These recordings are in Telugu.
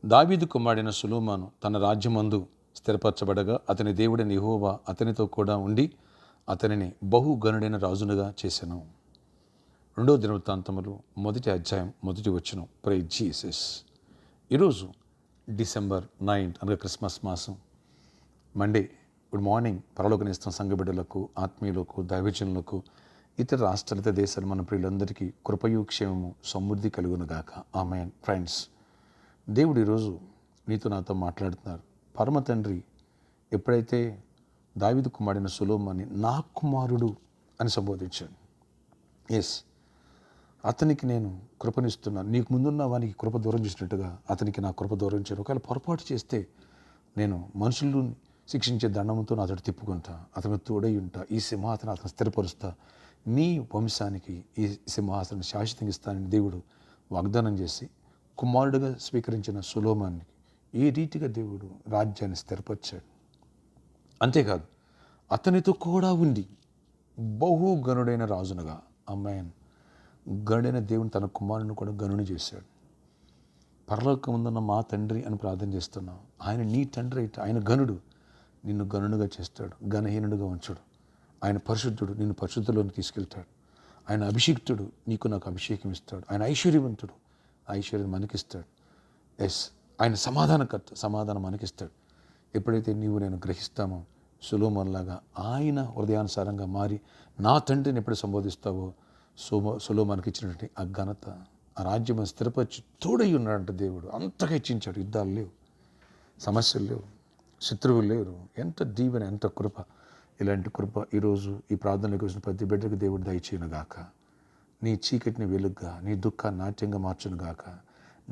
దావీదు కుమారుడైన సొలొమోను తన రాజ్యమందు స్థిరపరచబడగా అతని దేవుడైన యెహోవా అతనితో కూడా ఉండి అతనిని బహుగనుడైన రాజునుగా చేసెను. 2 దినవృత్తాంతములు 1వ అధ్యాయం 1వ వచనం. Praise Jesus. ఈరోజు డిసెంబర్ 9 అనగా క్రిస్మస్ మాసం, మండే. గుడ్ మార్నింగ్ పరలోకనిస్తున్న సంఘ బిడ్డలకు, ఆత్మీయులకు, దైవజనులకు, ఇతర రాష్ట్రాల, ఇతర దేశాల మన ప్రియులందరికీ కృపయు క్షేమము సమృద్ధి కలుగునుగాక. ఆమేన్. ఫ్రెండ్స్, దేవుడు ఈరోజు నీతో నాతో మాట్లాడుతున్నారు. పరమ తండ్రి ఎప్పుడైతే దావీదు కుమారుడైన సొలొమోనుని నా కుమారుడు అని సంబోధించాడు. ఎస్, అతనికి నేను కృపనిస్తున్నాను. నీకు ముందున్న వానికి కృప దూరం చేసినట్టుగా అతనికి నా కృప దూరం చేయను. ఒకవేళ పొరపాటు చేస్తే నేను మనుషులు శిక్షించే దండంతో అతడు తిప్పుకుంటా, అతను తోడై ఉంటా, ఈ సింహాసనం అతను స్థిరపరుస్తా, నీ వంశానికి ఈ సింహాసనం శాశ్వతంగా ఇస్తానని దేవుడు వాగ్దానం చేసి కుమారుడుగా స్వీకరించిన సొలొమోనుకి ఏ రీతిగా దేవుడు రాజ్యాన్ని స్థిరపరిచాడు. అంతేకాదు, అతనితో కూడా ఉండి బహుగనుడైన రాజునుగా, అమ్మాయిన్, గనుడైన దేవుని తన కుమారుని కూడా గనుని చేశాడు. పరలోకముందున్న మా తండ్రి అని ప్రార్థన చేస్తున్నాం. ఆయన నీ తండ్రి అయితే ఆయన గనుడు, నిన్ను గనుడుగా చేస్తాడు, ఘనహీనుడుగా ఉంచడు. ఆయన పరిశుద్ధుడు, నిన్ను పరిశుద్ధులోకి తీసుకెళ్తాడు. ఆయన అభిషిక్తుడు, నీకు నాకు అభిషేకం ఇస్తాడు. ఆయన ఐశ్వర్యవంతుడు, ఐశ్వర్యం మనకిస్తాడు. ఎస్, ఆయన సమాధానకర్త, సమాధానం మనకిస్తాడు. ఎప్పుడైతే నీవు నేను గ్రహిస్తామో సొలొమోనులాగా ఆయన హృదయానుసారంగా మారి నా తండ్రిని ఎప్పుడు సంబోధిస్తావో సొలొమోనుకి ఇచ్చినటువంటి ఆ ఘనత, ఆ రాజ్యం స్థిరపరిచి తోడై ఉన్నాడంట దేవుడు. అంతగా హెచ్చించాడు. యుద్ధాలు లేవు, సమస్యలు లేవు, శత్రువులు లేరు. ఎంత దీవెన, ఎంత కృప. ఇలాంటి కృప ఈరోజు ఈ ప్రార్థనలోకి వచ్చిన ప్రతి బిడ్డకు దేవుడు దయచేయునుగాక. నీ చీకటిని వెలుగ్గా, నీ దుఃఖాన్ని నాట్యంగా మార్చునుగాక.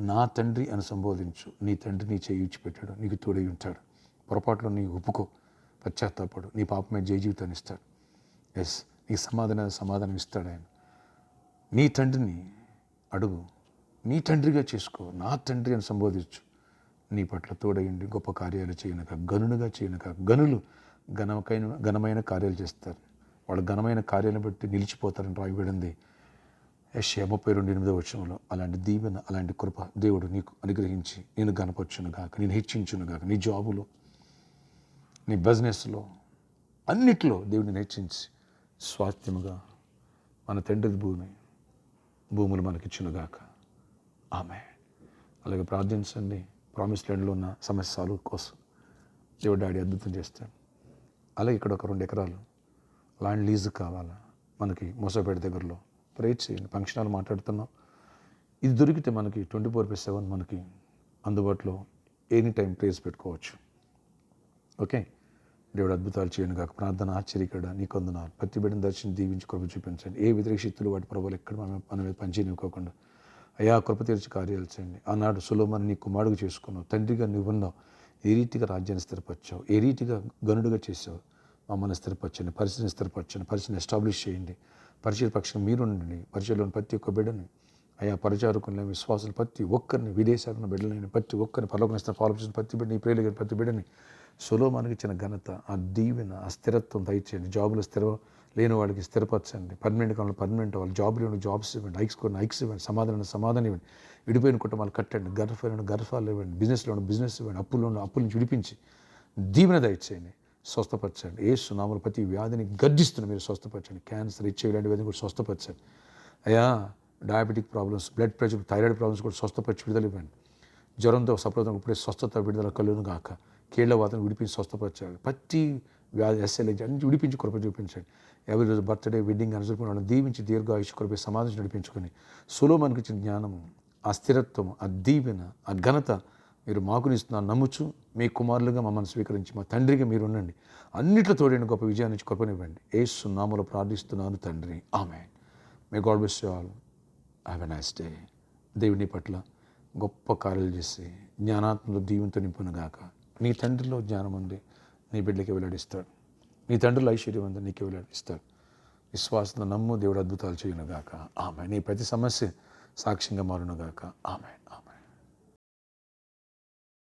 నా తండ్రి అని సంబోధించు. నీ తండ్రి నీ చేయి విడిచిపెట్టాడు, నీకు తోడై ఉంటాడు. పొరపాట్లో నీ ఒప్పుకో, పశ్చాత్తాపడు, నీ పాపమే జయ జీవితాన్ని ఇస్తాడు. ఎస్, నీ సమాధానం ఇస్తాడు ఆయన. నీ తండ్రిని అడుగు, నీ తండ్రిగా చేసుకో, నా తండ్రి అని సంబోధించు. నీ పట్ల తోడయండి, గొప్ప కార్యాలు చేయనక, గనులుగా చేయనక. గనులు ఘనమైన కార్యాలు చేస్తారు. వాళ్ళు ఘనమైన కార్యాలను బట్టి నిలిచిపోతారని రాయబడింది యెషయా 32:8 వచనంలో. అలాంటి దీవెన, అలాంటి కృప దేవుడు నీకు అనుగ్రహించి నేను గనపరచునుగాక, నేను హెచ్చించునుగాక. నీ జాబులో, నీ బిజినెస్లో, అన్నిట్లో దేవుడిని హెచ్చించి స్వాస్థ్యముగా మన తండ్రి భూములు మనకిచ్చునుగాక. ఆమె. అలాగే ప్రార్థించండి. ప్రామిస్ ల్యాండ్లో ఉన్న సమస్య సాల్వ్ కోసం దేవుడు డాడీ అద్భుతం చేస్తాడు. అలాగే ఇక్కడ ఒక 2 ఎకరాలు ల్యాండ్ లీజు కావాలా మనకి మోసపేట దగ్గరలో, ప్రేర్ చేయండి. ఫంక్షన్ హాల్ మాట్లాడుతున్నాం. ఇది దొరికితే మనకి 24/7 మనకి అందుబాటులో ఎనీ టైం ప్రేస్ పెట్టుకోవచ్చు. ఓకే, దేవుడు అద్భుతాలు చేయను కాక. ప్రార్థన ఆశ్చర్యకడ నీకు వందనాలు. ప్రతి బిడ్డను దర్శనం దీవించి కృప చూపించండి. ఏ వ్యతిరేక శక్తులు వాటి ప్రభువులు ఎక్కడ మన మీద పనిచేయనివ్వకుండా అయా కృప తీర్చి కార్యాలు చేయండి. ఆనాడు సొలొమోను నీ కుమారుడుగా చేసుకున్నావు, తండ్రిగా నువ్వున్నావు. ఏ రీతిగా రాజ్యాన్ని స్థిరపరిచావు, ఏ రీతిగా గనుడుగా చేసావు. మమ్మల్ని స్థిరపరచండి, పరిస్థితిని స్థిరపరచండి, పరిస్థితిని ఎస్టాబ్లిష్ చేయండి. పరిచయ పక్షంగా మీరు ఉండండి. పరిచయలోని ప్రతి ఒక్క బిడ్డని, అయా పరిచారకులని, విశ్వాసులు ప్రతి ఒక్కరిని, విదేశాలను బిడ్డలని ప్రతి ఒక్కరిని, పరలోకనిస్తున్న ఫాలోపించిన ప్రతి బిడ్డని, ఈ ప్రేయలు ప్రతి బిడ్డని సొలొమోనుకి ఇచ్చిన ఘనత, ఆ దీవెన, ఆ స్థిరత్వం దయచేయండి. జాబులు లేని వాళ్ళకి స్థిరపరచండి. పర్మనెంట్ కావాలి పర్మనెంట్ అవ్వాలి. జాబులు ఇవ్వండి, జాబ్స్ ఇవ్వండి. ఐక్స్ ఇవ్వండి. సమాధానం ఇవ్వండి. విడిపోయిన కుటుంబాలు కట్టండి. గర్భాలు ఇవ్వండి. బిజినెస్ ఇవ్వండి. అప్పుల నుంచి విడిపించి దీవెన దయచేయండి. స్వస్థపరచండి. యేసు నామములో ప్రతి వ్యాధిని గర్జిస్తున్న మీరు స్వస్థపరచండి. క్యాన్సర్, ఇలాంటి వ్యాధిని కూడా స్వస్థపరచండి. అయ్యా diabetic problems, blood pressure, thyroid problems కూడా స్వస్థపరిచి విడుదల ఇవ్వండి. జ్వరంతో సఫలతం ఇప్పుడే స్వస్థత విడుదల కలుగును గాక. కీళ్ల వాతను విడిపించి స్వస్థపరచాలి. ప్రతి వ్యాధి ఎస్ఎల్ఏజీ అన్ని విడిపించి కృప చూపించండి. ఎవరి రోజు బర్త్డే, వెడ్డింగ్ అనుసరించి వాళ్ళని దీవించి దీర్ఘాయుష్ కృప సమాధించి నడిపించుకొని సొలొమోనుకి ఇచ్చిన జ్ఞానము, ఆ స్థిరత్వం, ఆ దీవెన, ఆ ఘనత మీరు మాకునిస్తున్నారు నమ్ముచు మీ కుమారులుగా మమ్మల్ని స్వీకరించి మా తండ్రిగా మీరు ఉండండి. అన్నిట్లో తోడైన గొప్ప విజయాన్ని ఇచ్చి కృపనివ్వండి. యేసు నామములో ప్రార్థిస్తున్నాను తండ్రి. ఆమేన్. May God bless you all. Have a nice day. దేవుని పట్ల గొప్ప కార్యాలు చేసి జ్ఞానాత్మలో దీవెనతో నింపునుగాక. నీ తండ్రిలో జ్ఞానం ఉంది, నీ బిడ్డకి వెల్లడిస్తాడు. నీ తండ్రిలో ఐశ్వర్యం ఉంది, నీకే వెల్లడిస్తాడు. విశ్వాసంతో నమ్ము, దేవుడు అద్భుతాలు చేయనుగాక. ఆమె. నీ ప్రతి సమస్య సాక్ష్యంగా మారునుగాక. ఆమె.